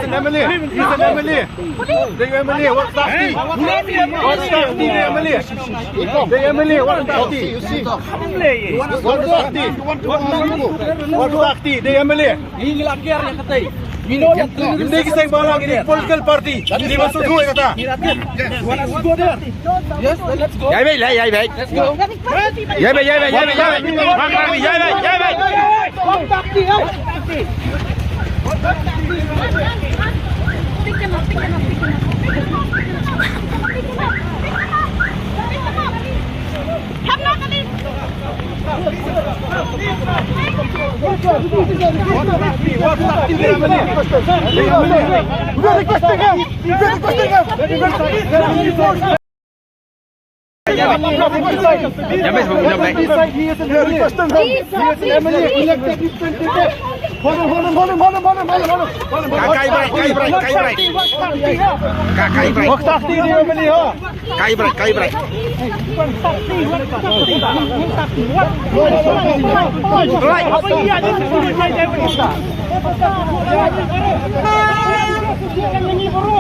an MLA. He's an MLA. The MLA, what's that? What's that? The MLA. The MLA, what's that? What's that? The MLA. Hindi kisah balang ini political party. Ini masuk dua kata. Yes, let's go. Yai baik. Let's go. Yai baik.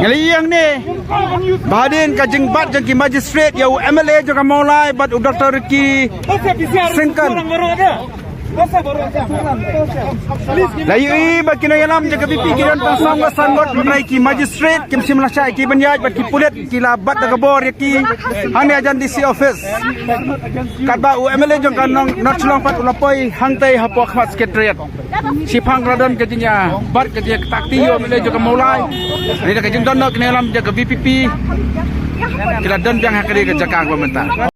Ngeliang ni Bahadin ka jengbat jengki magistrate yau MLA juga mulai bat Dr. Ricky Sengkan Layu bat kina yalam jaga pipi kiran pasang wasangot berai ki magistrate kim simlah cai ki banyaj bat ki pulit ki labat da gabor ki hane ajan DC office kat ba MLA jengkan not long pat ulapoi hangtai hapok khmat secretariat Sipang Radon katanya bat katanya takti yo MLA juga mulai ini dah kajeng don kena yalam jaga BPP kita don yang hakari ke jakang pemerintah